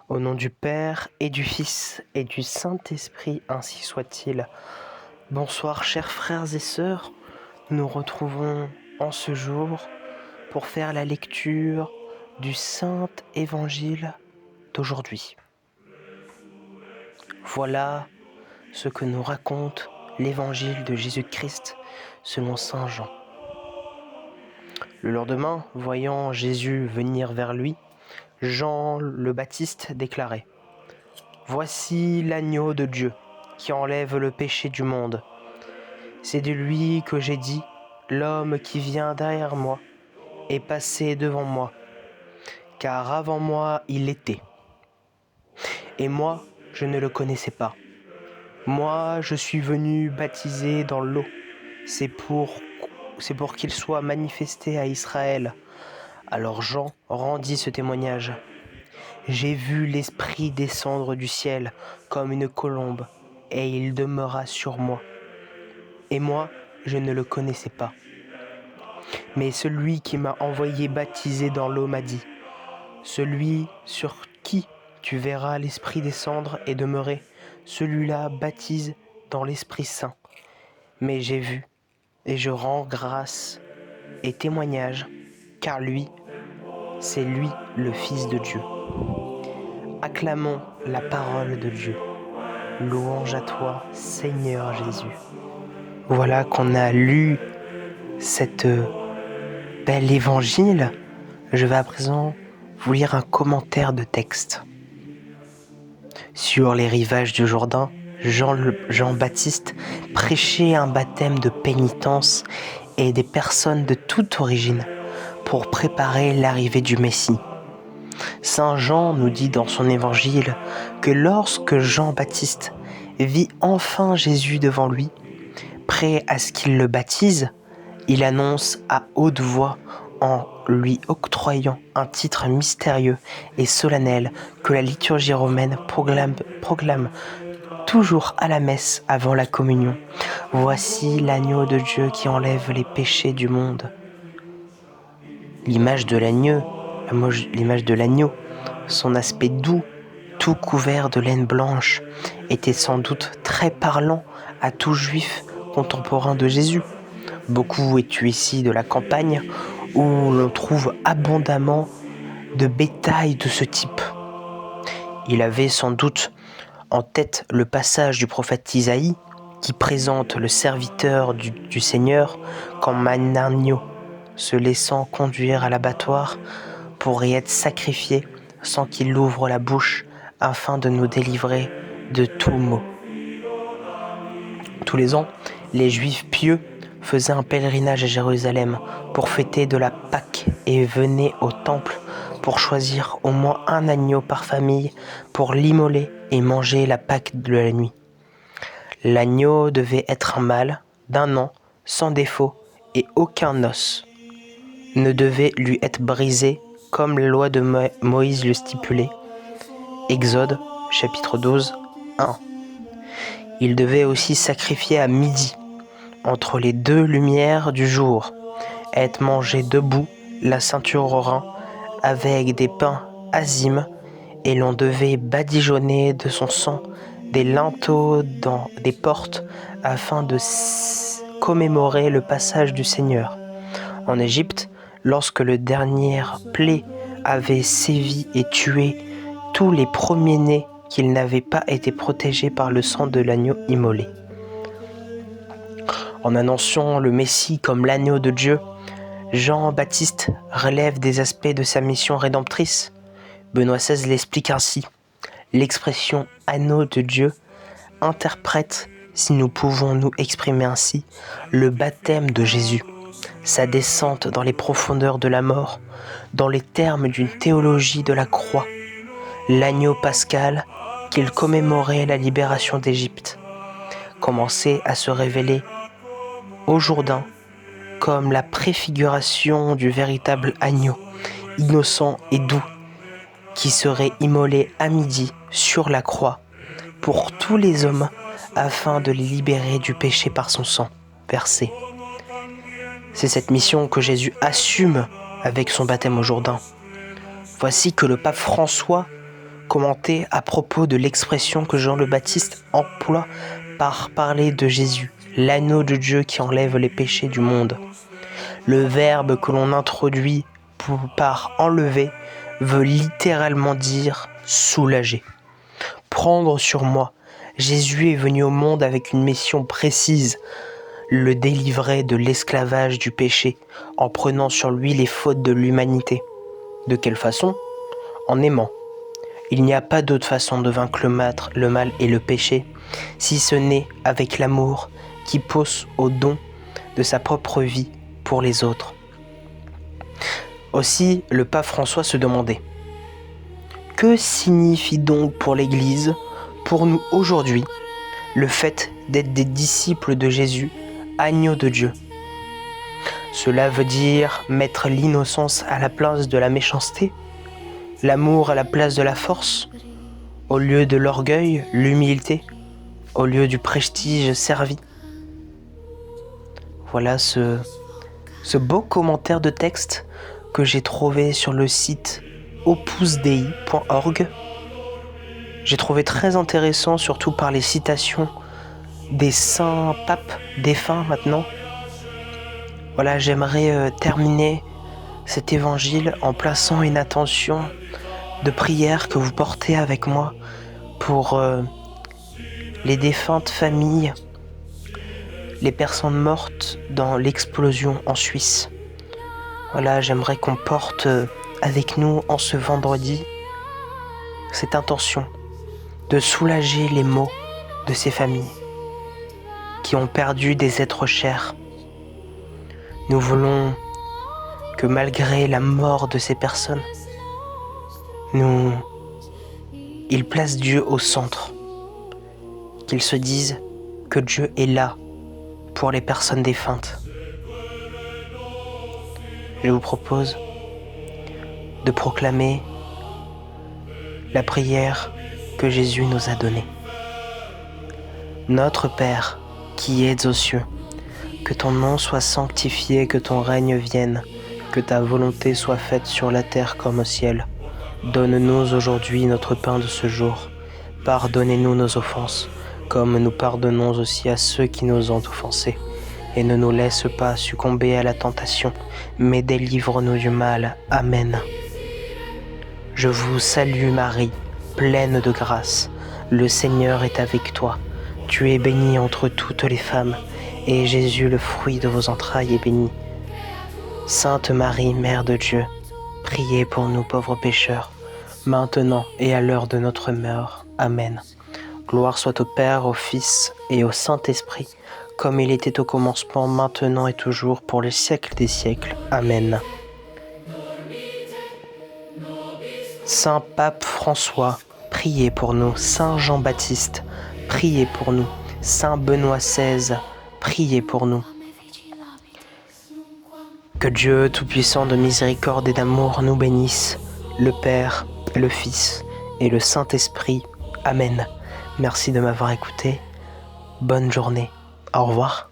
Au nom du Père et du Fils et du Saint-Esprit, ainsi soit-il. Bonsoir chers frères et sœurs, nous nous retrouvons en ce jour pour faire la lecture du Saint Évangile d'aujourd'hui. Voilà ce que nous raconte l'Évangile de Jésus-Christ selon Saint Jean. Le lendemain, voyant Jésus venir vers lui, Jean le Baptiste déclarait : « Voici l'agneau de Dieu qui enlève le péché du monde. C'est de lui que j'ai dit : l'homme qui vient derrière moi est passé devant moi, car avant moi il était. Et moi, je ne le connaissais pas. Moi, je suis venu baptiser dans l'eau. C'est pour qu'il soit manifesté à Israël. » Alors Jean rendit ce témoignage. J'ai vu l'Esprit descendre du ciel comme une colombe, et il demeura sur moi. Et moi, je ne le connaissais pas. Mais celui qui m'a envoyé baptiser dans l'eau m'a dit : celui sur qui tu verras l'Esprit descendre et demeurer, celui-là baptise dans l'Esprit Saint. Mais j'ai vu, et je rends grâce et témoignage, car lui, c'est lui le Fils de Dieu. Acclamons la parole de Dieu. Louange à toi, Seigneur Jésus. Voilà qu'on a lu cette bel évangile. Je vais à présent vous lire un commentaire de texte. Sur les rivages du Jourdain, Jean-Baptiste prêchait un baptême de pénitence et des personnes de toute origine pour préparer l'arrivée du Messie. Saint Jean nous dit dans son évangile que lorsque Jean-Baptiste vit enfin Jésus devant lui, prêt à ce qu'il le baptise, il annonce à haute voix en lui octroyant un titre mystérieux et solennel que la liturgie romaine proclame toujours à la messe avant la communion. Voici l'agneau de Dieu qui enlève les péchés du monde. L'image de l'agneau, son aspect doux, tout couvert de laine blanche, était sans doute très parlant à tout juif contemporain de Jésus. Beaucoup est ici de la campagne où l'on trouve abondamment de bétail de ce type. Il avait sans doute en tête le passage du prophète Isaïe qui présente le serviteur du Seigneur comme un agneau se laissant conduire à l'abattoir pour y être sacrifié sans qu'il ouvre la bouche afin de nous délivrer de tout maux. Tous les ans, les Juifs pieux faisaient un pèlerinage à Jérusalem pour fêter de la Pâque et venaient au temple pour choisir au moins un agneau par famille pour l'immoler et manger la Pâque de la nuit. L'agneau devait être un mâle d'1 an, sans défaut, et aucun os ne devait lui être brisé comme la loi de Moïse le stipulait. Exode, chapitre 12, 1. Il devait aussi sacrifier à midi, entre les 2 lumières du jour, être mangé debout, la ceinture au rein, avec des pains azimes, et l'on devait badigeonner de son sang des linteaux dans des portes afin de commémorer le passage du Seigneur. En Égypte, lorsque le dernier plaie avait sévi et tué tous les premiers-nés qu'ils n'avaient pas été protégés par le sang de l'agneau immolé. En annonçant le Messie comme l'agneau de Dieu, Jean-Baptiste relève des aspects de sa mission rédemptrice. Benoît XVI l'explique ainsi. L'expression « agneau de Dieu » interprète, si nous pouvons nous exprimer ainsi, le baptême de Jésus, sa descente dans les profondeurs de la mort, dans les termes d'une théologie de la croix, l'agneau pascal qu'il commémorait la libération d'Égypte, commençait à se révéler au Jourdain comme la préfiguration du véritable agneau, innocent et doux, qui serait immolé à midi sur la croix pour tous les hommes afin de les libérer du péché par son sang versé. C'est cette mission que Jésus assume avec son baptême au Jourdain. Voici que le pape François commenter à propos de l'expression que Jean le Baptiste emploie par parler de Jésus, l'agneau de Dieu qui enlève les péchés du monde. Le verbe que l'on introduit par enlever veut littéralement dire soulager. Prendre sur moi. Jésus est venu au monde avec une mission précise, le délivrer de l'esclavage du péché, en prenant sur lui les fautes de l'humanité. De quelle façon ? En aimant. Il n'y a pas d'autre façon de vaincre le mal et le péché, si ce n'est avec l'amour qui pousse au don de sa propre vie pour les autres. Aussi, le pape François se demandait : que signifie donc pour l'Église, pour nous aujourd'hui, le fait d'être des disciples de Jésus, agneau de Dieu ? Cela veut dire mettre l'innocence à la place de la méchanceté, l'amour à la place de la force, au lieu de l'orgueil, l'humilité, au lieu du prestige servi. Voilà ce beau commentaire de texte que j'ai trouvé sur le site opusdei.org. J'ai trouvé très intéressant, surtout par les citations des saints papes défunts maintenant. Voilà, j'aimerais terminer cet évangile en plaçant une attention de prière que vous portez avec moi pour les défuntes familles, les personnes mortes dans l'explosion en Suisse. Voilà, j'aimerais qu'on porte avec nous en ce vendredi cette intention de soulager les maux de ces familles qui ont perdu des êtres chers. Nous voulons que malgré la mort de ces personnes, ils placent Dieu au centre, qu'ils se disent que Dieu est là pour les personnes défuntes. Je vous propose de proclamer la prière que Jésus nous a donnée. Notre Père, qui es aux cieux, que ton nom soit sanctifié, que ton règne vienne, que ta volonté soit faite sur la terre comme au ciel. Donne-nous aujourd'hui notre pain de ce jour. Pardonnez-nous nos offenses, comme nous pardonnons aussi à ceux qui nous ont offensés. Et ne nous laisse pas succomber à la tentation, mais délivre-nous du mal. Amen. Je vous salue Marie, pleine de grâce. Le Seigneur est avec toi. Tu es bénie entre toutes les femmes, et Jésus, le fruit de vos entrailles, est béni. Sainte Marie, Mère de Dieu, priez pour nous pauvres pécheurs, maintenant et à l'heure de notre mort. Amen. Gloire soit au Père, au Fils et au Saint-Esprit, comme il était au commencement, maintenant et toujours, pour les siècles des siècles. Amen. Saint Pape François, priez pour nous. Saint Jean-Baptiste, priez pour nous. Saint Benoît XVI, priez pour nous. Que Dieu Tout-Puissant de miséricorde et d'amour nous bénisse, le Père, le Fils et le Saint-Esprit. Amen. Merci de m'avoir écouté. Bonne journée. Au revoir.